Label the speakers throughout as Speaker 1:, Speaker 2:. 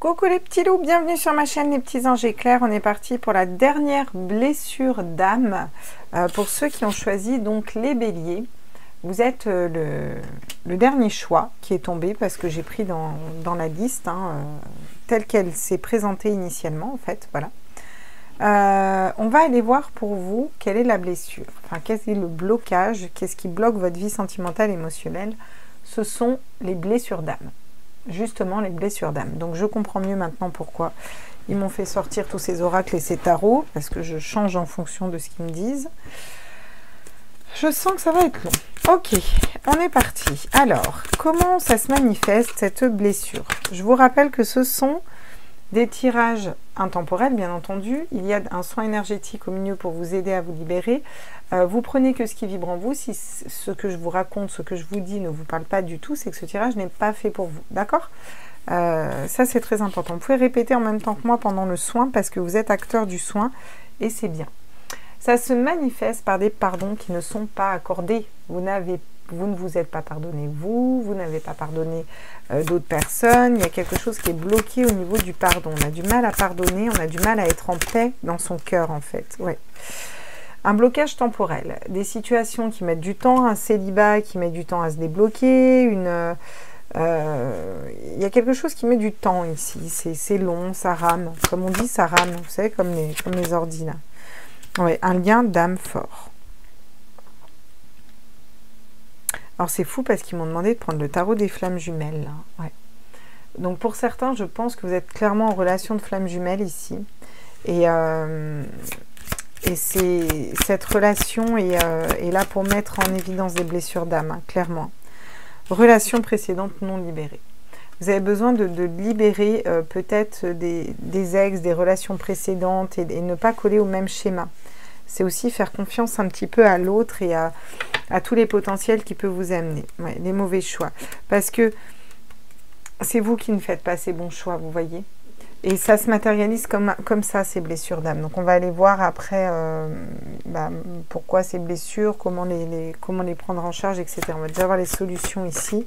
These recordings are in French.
Speaker 1: Coucou les petits loups, bienvenue sur ma chaîne les petits anges éclairs. On est parti pour la dernière blessure d'âme. Pour ceux qui ont choisi donc les béliers, vous êtes le dernier choix qui est tombé parce que j'ai pris dans la liste telle qu'elle s'est présentée initialement en fait. Voilà. On va aller voir pour vous quelle est la blessure, enfin quel est le blocage, qu'est-ce qui bloque votre vie sentimentale et émotionnelle. Ce sont les blessures d'âme. Justement les blessures d'âme. Donc je comprends mieux maintenant pourquoi ils m'ont fait sortir tous ces oracles et ces tarots, parce que je change en fonction de ce qu'ils me disent. Je sens que ça va être long. Ok, on est parti. Alors, comment ça se manifeste cette blessure? Je vous rappelle que ce sont des tirages intemporels, bien entendu. Il y a un soin énergétique au milieu pour vous aider à vous libérer. Vous prenez que ce qui vibre en vous. Si ce que je vous raconte, ce que je vous dis ne vous parle pas du tout, c'est que ce tirage n'est pas fait pour vous. D'accord? Ça, c'est très important. Vous pouvez répéter en même temps que moi pendant le soin parce que vous êtes acteur du soin et c'est bien. Ça se manifeste par des pardons qui ne sont pas accordés. Vous ne vous êtes pas pardonné vous n'avez pas pardonné d'autres personnes. Il y a quelque chose qui est bloqué au niveau du pardon. On a du mal à pardonner, on a du mal à être en paix dans son cœur en fait. Ouais. Un blocage temporel, des situations qui mettent du temps, un célibat qui met du temps à se débloquer, il y a quelque chose qui met du temps ici, c'est long, ça rame, comme on dit ça rame, vous savez, comme les ordi là. Ouais, un lien d'âme fort. Alors c'est fou parce qu'ils m'ont demandé de prendre le tarot des flammes jumelles. Là. Ouais. Donc pour certains, je pense que vous êtes clairement en relation de flammes jumelles ici. Et cette relation est là pour mettre en évidence des blessures d'âme, hein, clairement. Relation précédente non libérée. Vous avez besoin de libérer peut-être des ex, des relations précédentes et ne pas coller au même schéma. C'est aussi faire confiance un petit peu à l'autre et à tous les potentiels qui peuvent vous amener. Ouais, les mauvais choix. Parce que c'est vous qui ne faites pas ces bons choix, vous voyez. Et ça se matérialise comme ça, ces blessures d'âme. Donc on va aller voir après pourquoi ces blessures, comment les prendre en charge, etc. On va déjà voir les solutions ici.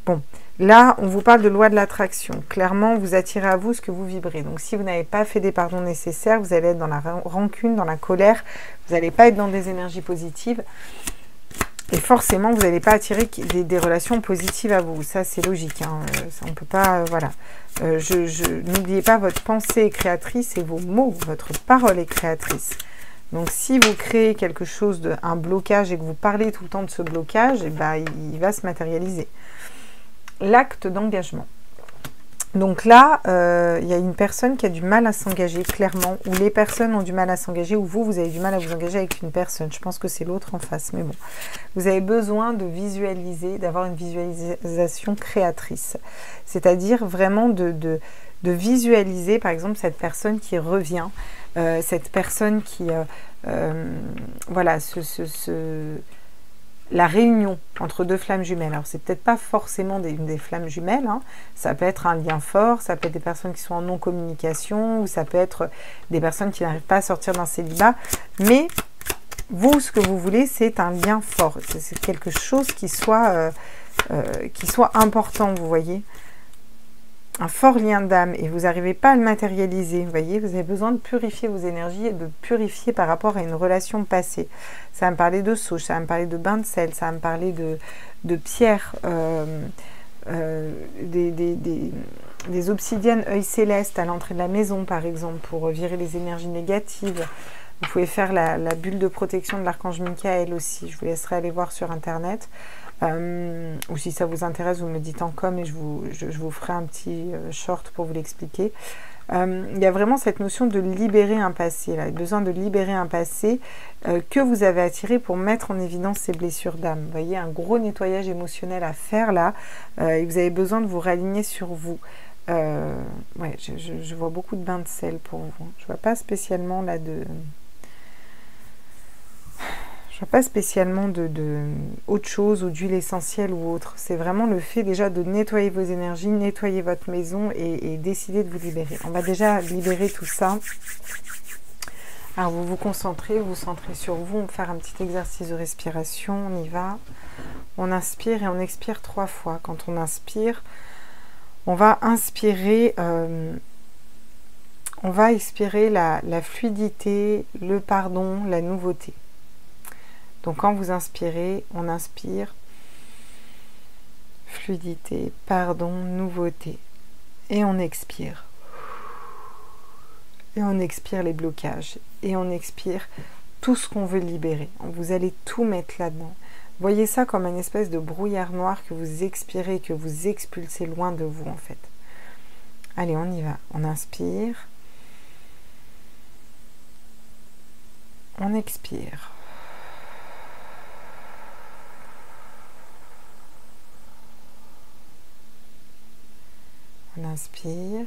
Speaker 1: Bon, là, on vous parle de loi de l'attraction. Clairement, vous attirez à vous ce que vous vibrez. Donc si vous n'avez pas fait des pardons nécessaires, vous allez être dans la rancune, dans la colère. Vous n'allez pas être dans des énergies positives. Et forcément, vous n'allez pas attirer des relations positives à vous. Ça, c'est logique. Hein. Ça, on ne peut pas... voilà. N'oubliez pas, votre pensée est créatrice et vos mots, votre parole est créatrice. Donc, si vous créez quelque chose, un blocage, et que vous parlez tout le temps de ce blocage, eh ben, il va se matérialiser. L'acte d'engagement. Donc là, il y a une personne qui a du mal à s'engager, clairement, ou les personnes ont du mal à s'engager, ou vous avez du mal à vous engager avec une personne. Je pense que c'est l'autre en face, mais bon. Vous avez besoin de visualiser, d'avoir une visualisation créatrice. C'est-à-dire vraiment de visualiser, par exemple, cette personne qui revient, cette personne qui... voilà, la réunion entre deux flammes jumelles. Alors, c'est peut-être pas forcément des flammes jumelles, hein. Ça peut être un lien fort, ça peut être des personnes qui sont en non-communication, ou ça peut être des personnes qui n'arrivent pas à sortir d'un célibat. Mais vous, ce que vous voulez, c'est un lien fort. C'est quelque chose qui soit important, vous voyez. Un fort lien d'âme, et vous n'arrivez pas à le matérialiser, vous voyez, vous avez besoin de purifier vos énergies et de purifier par rapport à une relation passée. Ça va me parler de sauge, ça va me parler de bain de sel, ça va me parler de pierres, des obsidiennes œil céleste à l'entrée de la maison, par exemple, pour virer les énergies négatives. Vous pouvez faire la bulle de protection de l'archange Michael aussi, je vous laisserai aller voir sur internet. Ou si ça vous intéresse, vous me dites en com et je vous ferai un petit short pour vous l'expliquer. Il y a vraiment cette notion de libérer un passé, là, besoin de libérer un passé que vous avez attiré pour mettre en évidence ces blessures d'âme. Vous voyez, un gros nettoyage émotionnel à faire là, et vous avez besoin de vous réaligner sur vous. Ouais, je vois beaucoup de bains de sel pour vous. Je vois pas spécialement là je vois pas spécialement autre chose ou d'huile essentielle ou autre. C'est vraiment le fait déjà de nettoyer vos énergies, nettoyer votre maison et décider de vous libérer. On va déjà libérer tout ça. Alors vous vous concentrez, vous centrez sur vous. On va faire un petit exercice de respiration. On y va. On inspire et on expire 3 fois. Quand on inspire, On va inspirer, on va expirer la fluidité, le pardon, la nouveauté. Donc quand vous inspirez, on inspire fluidité, pardon, nouveauté. Et on expire. Et on expire les blocages. Et on expire tout ce qu'on veut libérer. Vous allez tout mettre là-dedans. Voyez ça comme une espèce de brouillard noir que vous expirez, que vous expulsez loin de vous en fait. Allez, on y va. On inspire. On expire. On inspire.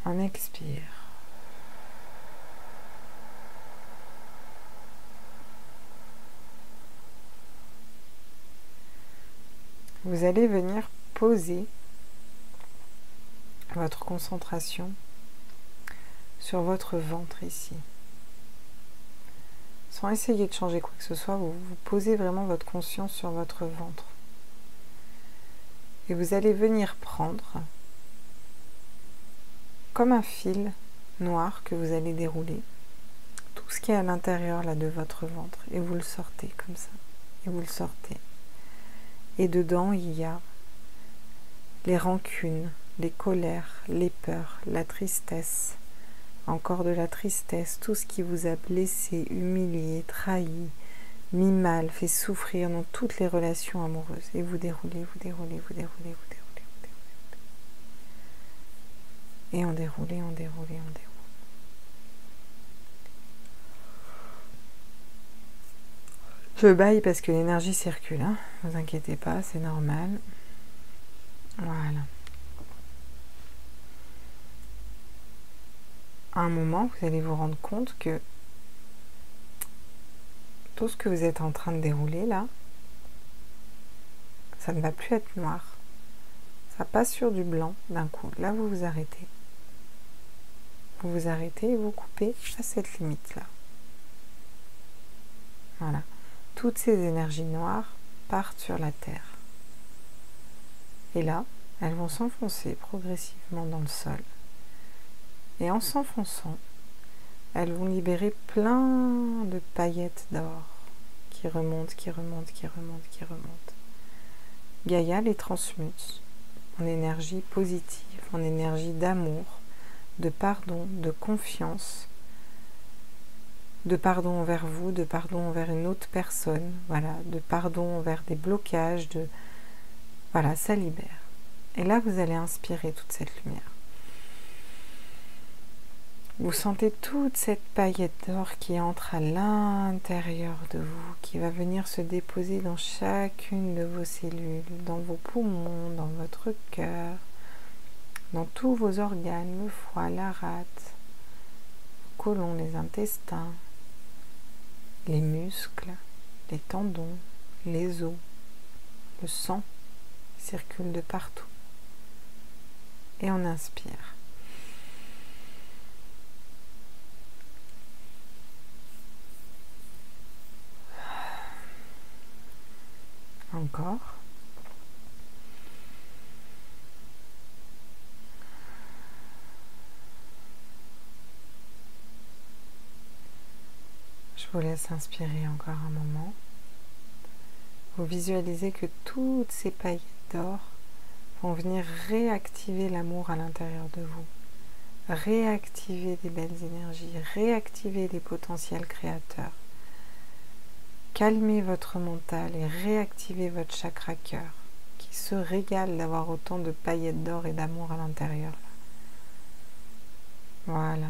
Speaker 1: On expire. Vous allez venir poser votre concentration sur votre ventre ici. Sans essayer de changer quoi que ce soit, vous posez vraiment votre conscience sur votre ventre. Et vous allez venir prendre comme un fil noir que vous allez dérouler tout ce qui est à l'intérieur là de votre ventre et vous le sortez comme ça et vous le sortez et dedans il y a les rancunes, les colères, les peurs, la tristesse, encore de la tristesse, tout ce qui vous a blessé, humilié, trahi, mis mal, fait souffrir dans toutes les relations amoureuses et vous déroulez, vous déroulez, vous déroulez, vous déroulez. Et on déroule, on déroule, on déroule. Je baille parce que l'énergie circule, hein. Ne vous inquiétez pas, c'est normal. Voilà. À un moment, vous allez vous rendre compte que tout ce que vous êtes en train de dérouler là, ça ne va plus être noir. Ça passe sur du blanc d'un coup. Là, vous vous arrêtez. Vous vous arrêtez et vous coupez à cette limite-là. Voilà. Toutes ces énergies noires partent sur la terre. Et là, elles vont s'enfoncer progressivement dans le sol. Et en s'enfonçant, elles vont libérer plein de paillettes d'or qui remontent, qui remontent, qui remontent, qui remontent. Gaïa les transmute en énergie positive, en énergie d'amour, de pardon, de confiance, de pardon envers vous, de pardon envers une autre personne, voilà, de pardon envers des blocages, voilà, ça libère. Et là, vous allez inspirer toute cette lumière. Vous sentez toute cette paillette d'or qui entre à l'intérieur de vous, qui va venir se déposer dans chacune de vos cellules, dans vos poumons, dans votre cœur, dans tous vos organes, le foie, la rate, le côlon, les intestins, les muscles, les tendons, les os, le sang circule de partout. Et on inspire. Encore. Je vous laisse inspirer encore un moment. Vous visualisez que toutes ces paillettes d'or vont venir réactiver l'amour à l'intérieur de vous, réactiver des belles énergies, réactiver des potentiels créateurs, calmer votre mental et réactiver votre chakra cœur, qui se régale d'avoir autant de paillettes d'or et d'amour à l'intérieur. Voilà.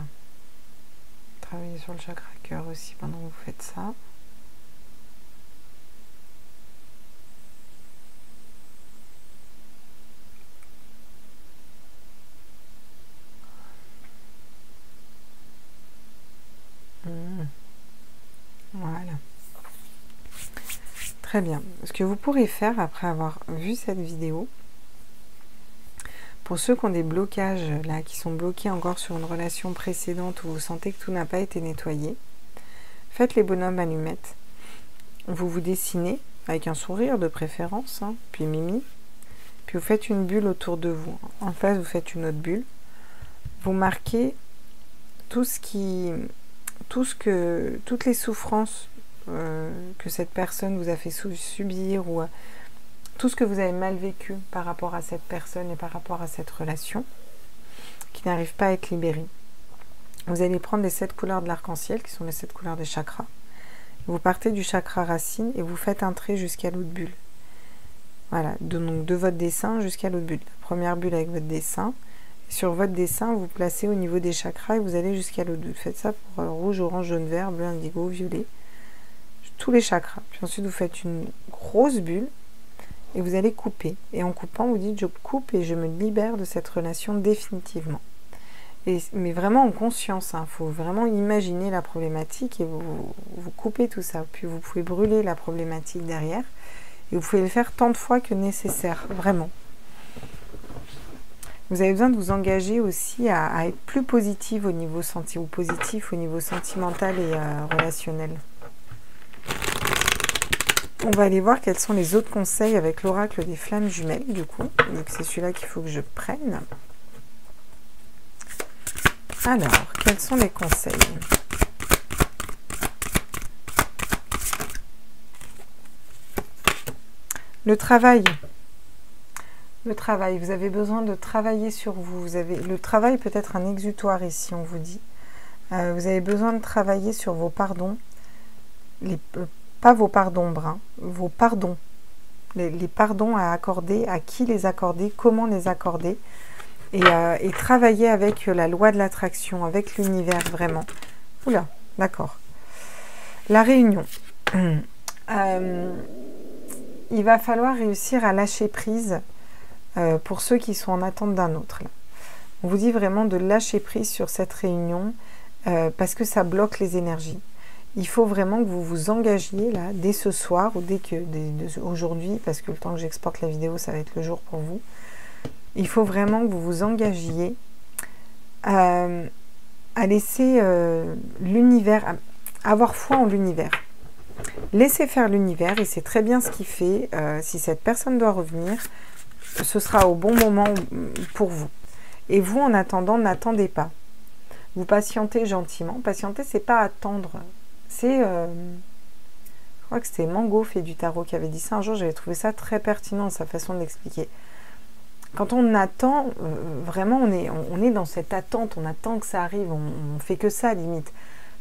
Speaker 1: Travaillez sur le chakra cœur aussi pendant que vous faites ça. Voilà. Très bien. Ce que vous pourrez faire après avoir vu cette vidéo, pour ceux qui ont des blocages là, qui sont bloqués encore sur une relation précédente où vous sentez que tout n'a pas été nettoyé, faites les bonhommes allumettes. Vous vous dessinez avec un sourire de préférence, hein, puis Mimi. Puis vous faites une bulle autour de vous. En face, vous faites une autre bulle. Vous marquez toutes les souffrances que cette personne vous a fait subir ou tout ce que vous avez mal vécu par rapport à cette personne et par rapport à cette relation qui n'arrive pas à être libérée. Vous allez prendre les 7 couleurs de l'arc-en-ciel qui sont les 7 couleurs des chakras. Vous partez du chakra racine et vous faites un trait jusqu'à l'autre bulle. Voilà, donc de votre dessin jusqu'à l'autre bulle. La première bulle avec votre dessin. Sur votre dessin, vous placez au niveau des chakras et vous allez jusqu'à l'autre bulle. Faites ça pour rouge, orange, jaune, vert, bleu, indigo, violet. Tous les chakras. Puis ensuite, vous faites une grosse bulle et vous allez couper. Et en coupant, vous dites, je coupe et je me libère de cette relation définitivement. Mais vraiment en conscience. Il faut vraiment imaginer la problématique et vous coupez tout ça. Puis vous pouvez brûler la problématique derrière. Et vous pouvez le faire tant de fois que nécessaire. Vraiment. Vous avez besoin de vous engager aussi à être plus positif au niveau sentimental et relationnel. On va aller voir quels sont les autres conseils avec l'oracle des flammes jumelles, du coup. Donc c'est celui-là qu'il faut que je prenne. Alors, quels sont les conseils? Le travail. Le travail, vous avez besoin de travailler sur vous. Le travail peut être un exutoire ici, on vous dit. Vous avez besoin de travailler sur vos pardons. Pas vos pardons bruns, vos pardons. Les pardons à accorder, à qui les accorder, comment les accorder. Et travailler avec la loi de l'attraction, avec l'univers, vraiment. Oula, d'accord. La réunion. Il va falloir réussir à lâcher prise pour ceux qui sont en attente d'un autre. Là. On vous dit vraiment de lâcher prise sur cette réunion parce que ça bloque les énergies. Il faut vraiment que vous vous engagiez là, dès ce soir ou dès aujourd'hui, parce que le temps que j'exporte la vidéo, ça va être le jour pour vous. Il faut vraiment que vous vous engagiez à laisser l'univers, avoir foi en l'univers. Laissez faire l'univers, et c'est très bien ce qu'il fait. Si cette personne doit revenir, ce sera au bon moment pour vous. Et vous, en attendant, n'attendez pas. Vous patientez gentiment. Patienter, c'est pas attendre. C'est, je crois que c'était Mango fait du tarot qui avait dit ça un jour. J'avais trouvé ça très pertinent, sa façon de l'expliquer. Quand on attend, vraiment, on est dans cette attente. On attend que ça arrive. On fait que ça, limite.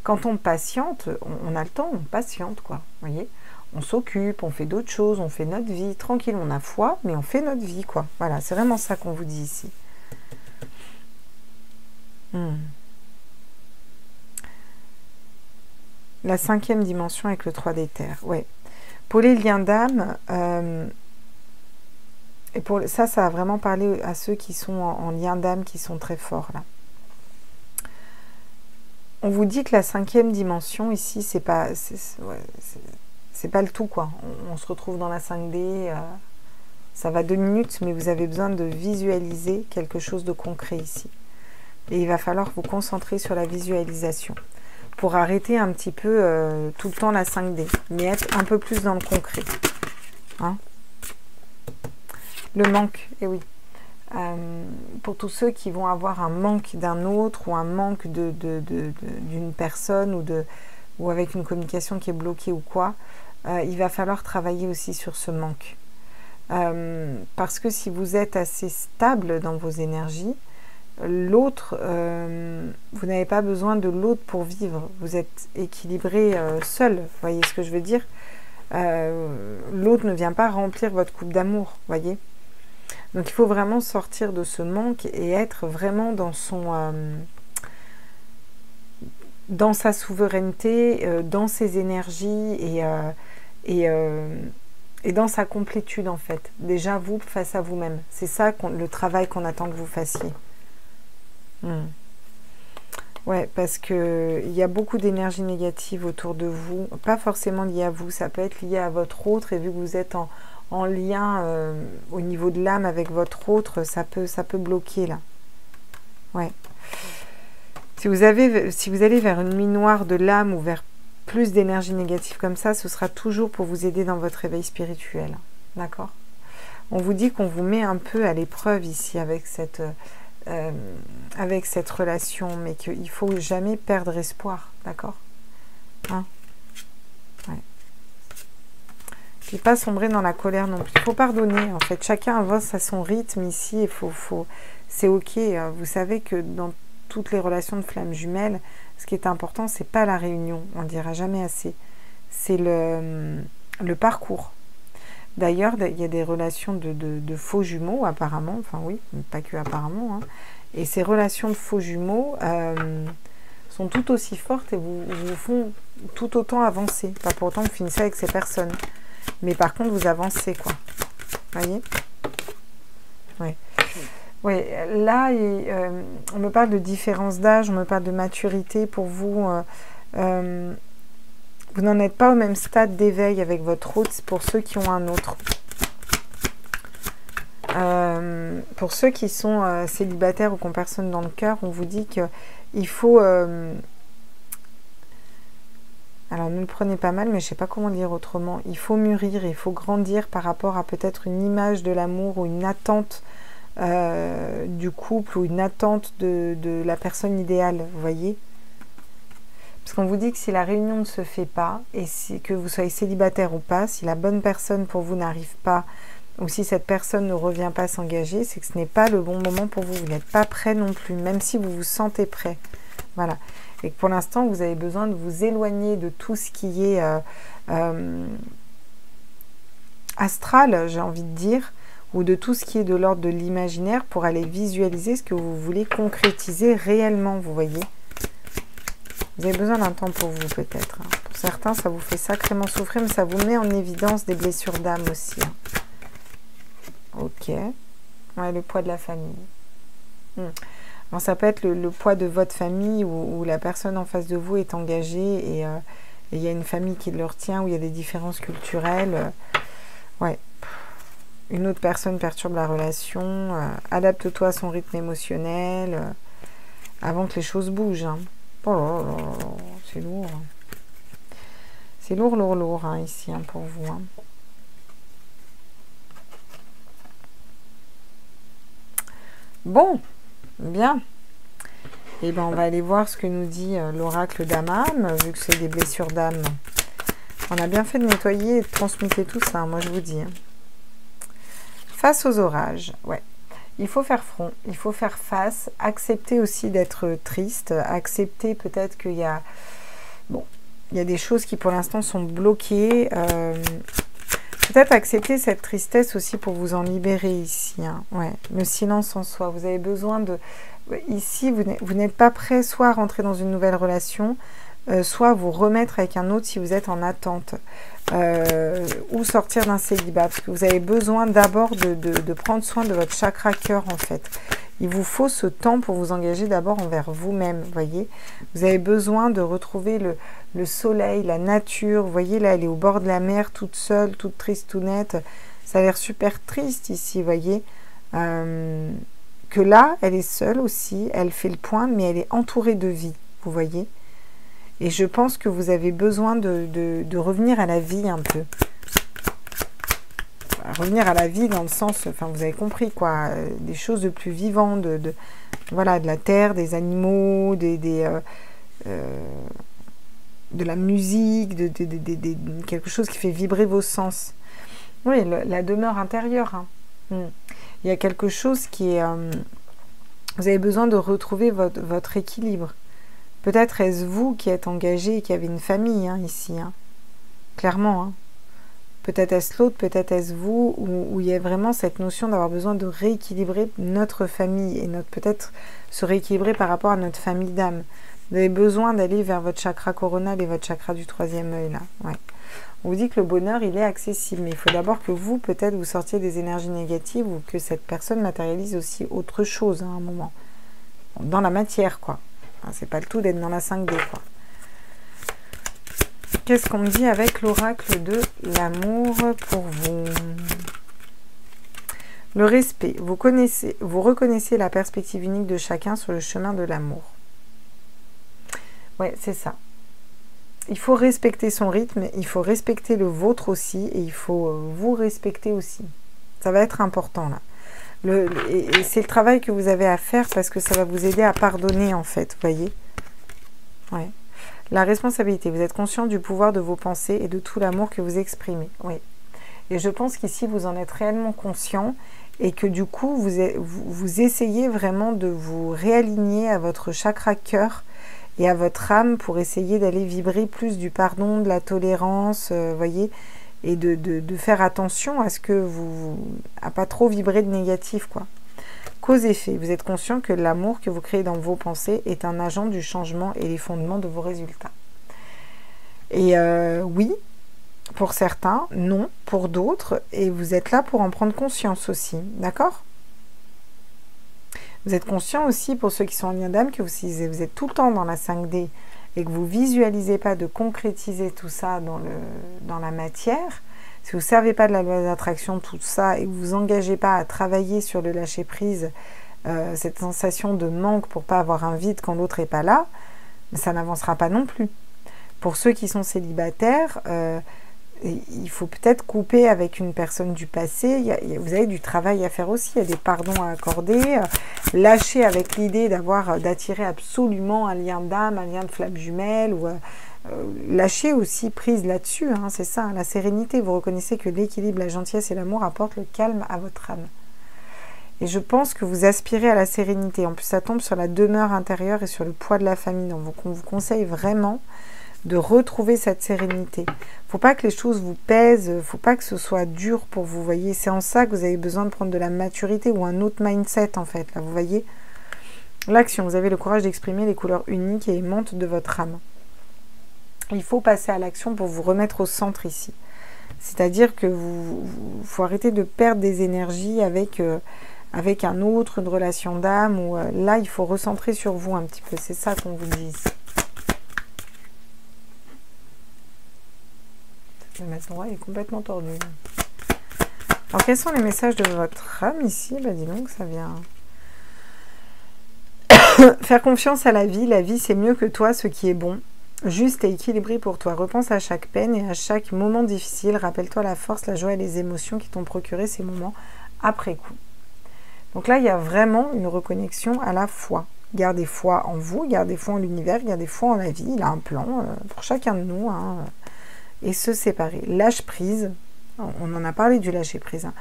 Speaker 1: Quand on patiente, on a le temps, on patiente, quoi. Vous voyez ? On s'occupe, on fait d'autres choses, on fait notre vie, tranquille, on a foi, mais on fait notre vie, quoi. Voilà, c'est vraiment ça qu'on vous dit ici. La 5e dimension avec le 3 des terres, ouais. Pour les liens d'âme, et pour ça va vraiment parler à ceux qui sont en lien d'âme, qui sont très forts, là. On vous dit que la 5e dimension, ici, c'est pas le tout, quoi. On se retrouve dans la 5D, ça va 2 minutes, mais vous avez besoin de visualiser quelque chose de concret ici. Et il va falloir vous concentrer sur la visualisation pour arrêter un petit peu tout le temps la 5D, mais être un peu plus dans le concret. Hein? Le manque, eh oui. Pour tous ceux qui vont avoir un manque d'un autre ou un manque d'une personne ou avec une communication qui est bloquée ou quoi, il va falloir travailler aussi sur ce manque. Parce que si vous êtes assez stable dans vos énergies, l'autre, vous n'avez pas besoin de l'autre pour vivre. Vous êtes équilibré seul, vous voyez ce que je veux dire? L'autre ne vient pas remplir votre coupe d'amour, vous voyez? Donc il faut vraiment sortir de ce manque et être vraiment dans dans sa souveraineté, dans ses énergies et dans sa complétude, en fait. Déjà vous face à vous-même. C'est ça le travail qu'on attend que vous fassiez. Ouais, parce que il y a beaucoup d'énergie négative autour de vous, pas forcément liée à vous, ça peut être lié à votre autre, et vu que vous êtes en lien au niveau de l'âme avec votre autre, ça peut bloquer là. Ouais. Si vous allez vers une nuit noire de l'âme ou vers plus d'énergie négative comme ça, ce sera toujours pour vous aider dans votre réveil spirituel. D'accord? On vous dit qu'on vous met un peu à l'épreuve ici avec cette relation, mais qu'il ne faut jamais perdre espoir. D'accord? Hein? Ouais. Puis pas sombrer dans la colère non plus. Il faut pardonner, en fait. Chacun avance à son rythme ici. Il c'est ok. Vous savez que dans toutes les relations de flammes jumelles, ce qui est important, c'est pas la réunion. On ne dira jamais assez. C'est le parcours. D'ailleurs, il y a des relations de faux jumeaux, apparemment. Enfin oui, pas que apparemment. Hein. Et ces relations de faux jumeaux sont tout aussi fortes et vous font tout autant avancer. Pas pour autant que vous finissez avec ces personnes. Mais par contre, vous avancez, quoi. Vous voyez? Oui. Oui, là, on me parle de différence d'âge, on me parle de maturité. Pour vous, vous n'en êtes pas au même stade d'éveil avec votre hôte pour ceux qui ont un autre. Pour ceux qui sont célibataires ou qui n'ont personne dans le cœur, on vous dit qu'il faut... alors, ne le prenez pas mal, mais je ne sais pas comment dire autrement. Il faut mûrir, il faut grandir par rapport à peut-être une image de l'amour ou une attente du couple ou une attente de la personne idéale, vous voyez? Parce qu'on vous dit que si la réunion ne se fait pas, et que vous soyez célibataire ou pas, si la bonne personne pour vous n'arrive pas, ou si cette personne ne revient pas s'engager, c'est que ce n'est pas le bon moment pour vous. Vous n'êtes pas prêt non plus, même si vous vous sentez prêt. Voilà. Et que pour l'instant, vous avez besoin de vous éloigner de tout ce qui est astral, j'ai envie de dire, ou de tout ce qui est de l'ordre de l'imaginaire pour aller visualiser ce que vous voulez concrétiser réellement, vous voyez. Vous avez besoin d'un temps pour vous, peut-être. Hein. Pour certains, ça vous fait sacrément souffrir, mais ça vous met en évidence des blessures d'âme aussi. Hein. Ok. Ouais, le poids de la famille. Alors, ça peut être le poids de votre famille où la personne en face de vous est engagée et il y a une famille qui le retient, où il y a des différences culturelles. Ouais. Une autre personne perturbe la relation. Adapte-toi à son rythme émotionnel avant que les choses bougent. Hein. Oh là là là, c'est lourd. C'est lourd, lourd, lourd hein, ici hein, pour vous. Hein. Bon, bien. Et ben on va aller voir ce que nous dit l'oracle d'Amam, vu que c'est des blessures d'âme. On a bien fait de nettoyer et de transmuter tout ça, moi je vous dis. Hein. Face aux orages, ouais. Il faut faire front, il faut faire face, accepter aussi d'être triste, accepter peut-être qu'il y a... Bon, il y a des choses qui pour l'instant sont bloquées. Peut-être accepter cette tristesse aussi pour vous en libérer ici. Hein. Ouais, le silence en soi. Vous avez besoin de... Ici, vous n'êtes pas prêt soit à rentrer dans une nouvelle relation, soit à vous remettre avec un autre si vous êtes en attente. Ou sortir d'un célibat. Parce que vous avez besoin d'abord de prendre soin de votre chakra cœur en fait. Il vous faut ce temps pour vous engager d'abord envers vous-même, voyez. Vous avez besoin de retrouver le soleil, la nature. Vous voyez, là, elle est au bord de la mer, toute seule, toute tristounette. Ça a l'air super triste ici, voyez. Que là, elle est seule aussi. Elle fait le point, mais elle est entourée de vie, vous voyez. Et je pense que vous avez besoin de revenir à la vie un peu. Revenir à la vie dans le sens, enfin vous avez compris quoi, des choses de plus vivantes, voilà, de la terre, des animaux, de la musique, quelque chose qui fait vibrer vos sens. Oui, la demeure intérieure. Hein. Il y a quelque chose qui est... vous avez besoin de retrouver votre équilibre. Peut-être est-ce vous qui êtes engagé et qui avez une famille hein, ici. Hein. Clairement. Hein. Peut-être est-ce l'autre, peut-être est-ce vous, où il y a vraiment cette notion d'avoir besoin de rééquilibrer notre famille et peut-être se rééquilibrer par rapport à notre famille d'âme. Vous avez besoin d'aller vers votre chakra coronal et votre chakra du troisième œil là. Ouais. On vous dit que le bonheur, il est accessible, mais il faut d'abord que vous, peut-être, vous sortiez des énergies négatives ou que cette personne matérialise aussi autre chose à un moment. Dans la matière, quoi. Enfin, c'est pas le tout d'être dans la 5D, quoi. Qu'est-ce qu'on me dit avec l'oracle de l'amour pour vous? Le respect. Vous reconnaissez la perspective unique de chacun sur le chemin de l'amour. Ouais, c'est ça. il faut respecter son rythme, il faut respecter le vôtre aussi, et il faut vous respecter aussi. Ça va être important là. Et c'est le travail que vous avez à faire parce que ça va vous aider à pardonner en fait, vous voyez. Ouais. La responsabilité, vous êtes conscient du pouvoir de vos pensées et de tout l'amour que vous exprimez. Oui. Et je pense qu'ici, vous en êtes réellement conscient et que du coup, vous essayez vraiment de vous réaligner à votre chakra cœur et à votre âme pour essayer d'aller vibrer plus du pardon, de la tolérance, voyez, et de faire attention à ce que à pas trop vibrer de négatif, quoi. Cause-effet, vous êtes conscient que l'amour que vous créez dans vos pensées est un agent du changement et les fondements de vos résultats. Et oui, pour certains, non, pour d'autres, et vous êtes là pour en prendre conscience aussi, d'accord? Vous êtes conscient aussi, pour ceux qui sont en lien d'âme, que vous êtes tout le temps dans la 5D et que vous ne visualisez pas de concrétiser tout ça dans la matière. Si vous ne servez pas de la loi d'attraction, tout ça, et que vous ne vous engagez pas à travailler sur le lâcher-prise, cette sensation de manque pour ne pas avoir un vide quand l'autre n'est pas là, ça n'avancera pas non plus. Pour ceux qui sont célibataires, il faut peut-être couper avec une personne du passé. Vous avez du travail à faire aussi, il y a des pardons à accorder. Lâcher avec l'idée d'attirer absolument un lien d'âme, un lien de flamme jumelle, ou lâcher aussi prise là-dessus, hein, c'est ça, la sérénité. Vous reconnaissez que l'équilibre, la gentillesse et l'amour apportent le calme à votre âme. Et je pense que vous aspirez à la sérénité. En plus, ça tombe sur la demeure intérieure et sur le poids de la famille. Donc, on vous conseille vraiment de retrouver cette sérénité. Il ne faut pas que les choses vous pèsent, il ne faut pas que ce soit dur pour vous, voyez. C'est en ça que vous avez besoin de prendre de la maturité ou un autre mindset, en fait, là, vous voyez. L'action, vous avez le courage d'exprimer les couleurs uniques et aimantes de votre âme. Il faut passer à l'action pour vous remettre au centre ici. C'est-à-dire que faut arrêter de perdre des énergies avec un autre, une relation d'âme, ou là, il faut recentrer sur vous un petit peu. C'est ça qu'on vous dit ici. Le mettre droit, il est complètement tordu. Alors, quels sont les messages de votre âme ici? Bah, dis donc, ça vient... Faire confiance à la vie c'est mieux que toi, ce qui est bon, juste et équilibré pour toi. Repense à chaque peine et à chaque moment difficile. Rappelle-toi la force, la joie et les émotions qui t'ont procuré ces moments après coup. Donc là, il y a vraiment une reconnexion à la foi. Gardez foi en vous, gardez foi en l'univers, gardez foi en la vie. Il a un plan pour chacun de nous, hein, et se séparer. Lâche prise, on en a parlé du lâcher prise. Hein.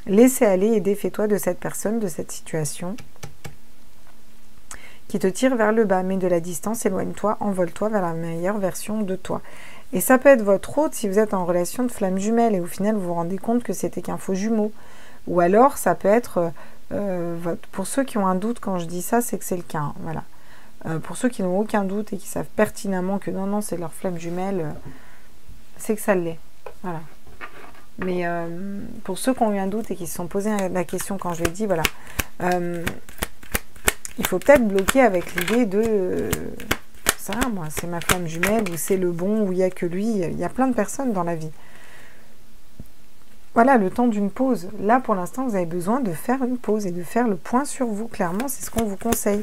Speaker 1: Laissez aller et défais-toi de cette personne, de cette situation qui te tire vers le bas, mets de la distance, éloigne-toi, envole-toi vers la meilleure version de toi. Et ça peut être votre hôte si vous êtes en relation de flamme jumelle et au final vous vous rendez compte que c'était qu'un faux jumeau. Ou alors ça peut être, pour ceux qui ont un doute quand je dis ça, c'est que c'est le cas. Hein, voilà. Pour ceux qui n'ont aucun doute et qui savent pertinemment que non, c'est leur flamme jumelle, c'est que ça l'est. Voilà. Mais pour ceux qui ont eu un doute et qui se sont posé la question quand je l'ai dit, voilà. Il faut peut-être bloquer avec l'idée de ça, moi, c'est ma flamme jumelle, ou c'est le bon, ou il n'y a que lui. Il y a plein de personnes dans la vie. Voilà, le temps d'une pause. Là, pour l'instant, vous avez besoin de faire une pause et de faire le point sur vous. Clairement, c'est ce qu'on vous conseille.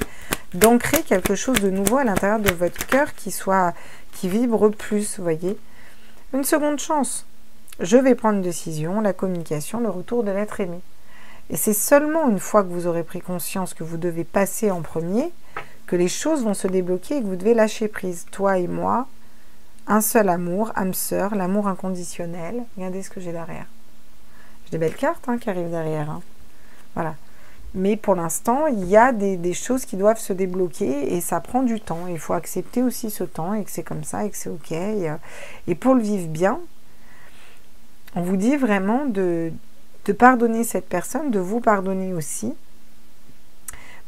Speaker 1: D'ancrer quelque chose de nouveau à l'intérieur de votre cœur qui vibre plus, vous voyez. Une seconde chance. Je vais prendre une décision, la communication, le retour de l'être aimé. Et c'est seulement une fois que vous aurez pris conscience que vous devez passer en premier, que les choses vont se débloquer et que vous devez lâcher prise. Toi et moi, un seul amour, âme sœur, l'amour inconditionnel. Regardez ce que j'ai derrière. J'ai des belles cartes qui arrivent derrière. Hein. Voilà. Mais pour l'instant, il y a des choses qui doivent se débloquer et ça prend du temps. Il faut accepter aussi ce temps et que c'est comme ça et que c'est OK. Et pour le vivre bien, on vous dit vraiment de pardonner cette personne, de vous pardonner aussi.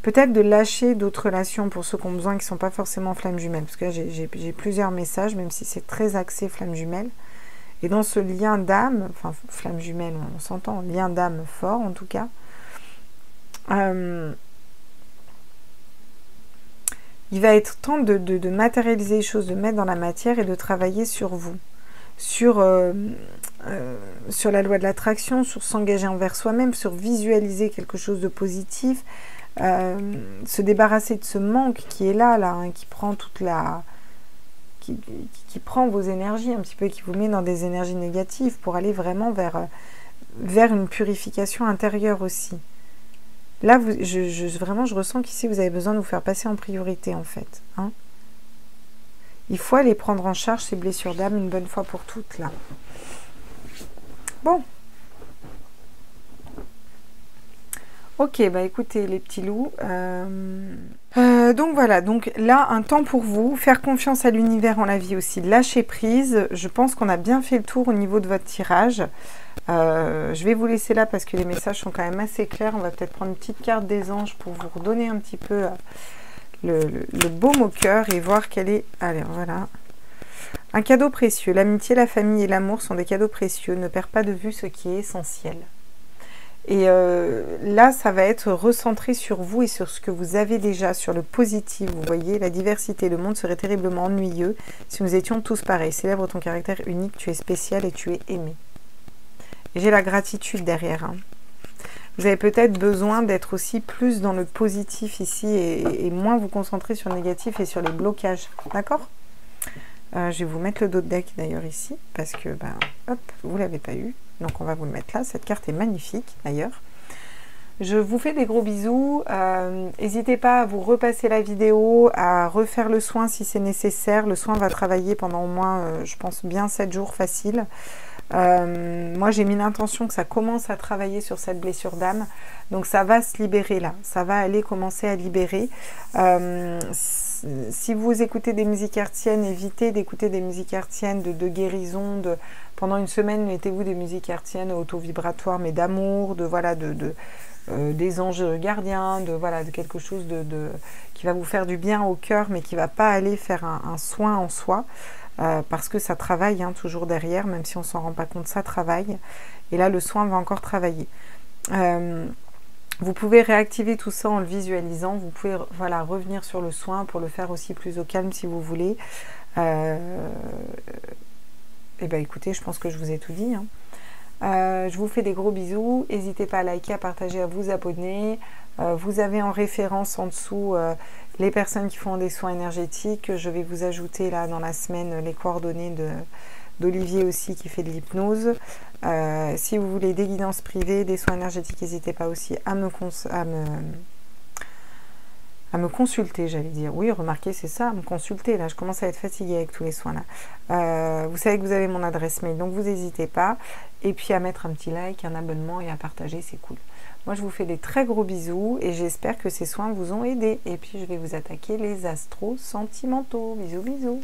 Speaker 1: Peut-être de lâcher d'autres relations pour ceux qui ont besoin, qui ne sont pas forcément flammes jumelles. Parce que là, j'ai plusieurs messages, même si c'est très axé flammes jumelles. Et dans ce lien d'âme, enfin flamme jumelle, on s'entend, lien d'âme fort en tout cas, il va être temps de matérialiser les choses, de mettre dans la matière et de travailler sur vous, sur la loi de l'attraction, sur s'engager envers soi-même, sur visualiser quelque chose de positif, se débarrasser de ce manque qui est là, hein, qui prend toute la... qui prend vos énergies un petit peu, qui vous met dans des énergies négatives pour aller vraiment vers une purification intérieure aussi. Là, vraiment, je ressens qu'ici, vous avez besoin de vous faire passer en priorité, en fait. Hein. Il faut aller prendre en charge ces blessures d'âme une bonne fois pour toutes, là. Bon. Ok, bah écoutez, les petits loups. Donc voilà, donc là, un temps pour vous. Faire confiance à l'univers en la vie aussi. Lâcher prise. Je pense qu'on a bien fait le tour au niveau de votre tirage. Je vais vous laisser là parce que les messages sont quand même assez clairs. On va peut-être prendre une petite carte des anges pour vous redonner un petit peu le baume au cœur et voir quelle est... Allez, voilà. Un cadeau précieux. L'amitié, la famille et l'amour sont des cadeaux précieux. Ne perds pas de vue ce qui est essentiel. Et là, ça va être recentré sur vous et sur ce que vous avez déjà, sur le positif. Vous voyez, la diversité, le monde serait terriblement ennuyeux si nous étions tous pareils. Célèbre ton caractère unique, tu es spécial et tu es aimé. J'ai la gratitude derrière. Hein. Vous avez peut-être besoin d'être aussi plus dans le positif ici et moins vous concentrer sur le négatif et sur les blocages. D'accord ? Je vais vous mettre le dos de deck d'ailleurs ici parce que, ben, hop, vous ne l'avez pas eu. Donc on va vous le mettre là. Cette carte est magnifique d'ailleurs. Je vous fais des gros bisous. N'hésitez pas à vous repasser la vidéo, à refaire le soin si c'est nécessaire. Le soin va travailler pendant au moins, je pense, bien 7 jours facile. Moi j'ai mis l'intention que ça commence à travailler sur cette blessure d'âme, donc ça va se libérer là, ça va aller commencer à libérer. Si vous écoutez des musiques hertziennes, évitez d'écouter des musiques hertziennes de guérison, pendant une semaine mettez-vous des musiques hertziennes auto-vibratoires mais d'amour, voilà, des anges gardiens, voilà, de quelque chose qui va vous faire du bien au cœur mais qui ne va pas aller faire un soin en soi. Parce que ça travaille hein, toujours derrière, même si on ne s'en rend pas compte, ça travaille. Et là, le soin va encore travailler. Vous pouvez réactiver tout ça en le visualisant. Vous pouvez voilà, revenir sur le soin pour le faire aussi plus au calme si vous voulez. Et bien écoutez, je pense que je vous ai tout dit. Hein. Je vous fais des gros bisous. N'hésitez pas à liker, à partager, à vous abonner. Vous avez en référence en dessous les personnes qui font des soins énergétiques. Je vais vous ajouter là dans la semaine les coordonnées d'Olivier aussi qui fait de l'hypnose. Si vous voulez des guidances privées, des soins énergétiques, n'hésitez pas aussi à me consulter, j'allais dire. Oui, remarquez, c'est ça, à me consulter. Là, je commence à être fatiguée avec tous les soins là. Vous savez que vous avez mon adresse mail, donc vous n'hésitez pas. Et puis à mettre un petit like, un abonnement et à partager, c'est cool. Moi, je vous fais des très gros bisous et j'espère que ces soins vous ont aidé. Et puis, je vais vous attaquer les astros sentimentaux. Bisous, bisous.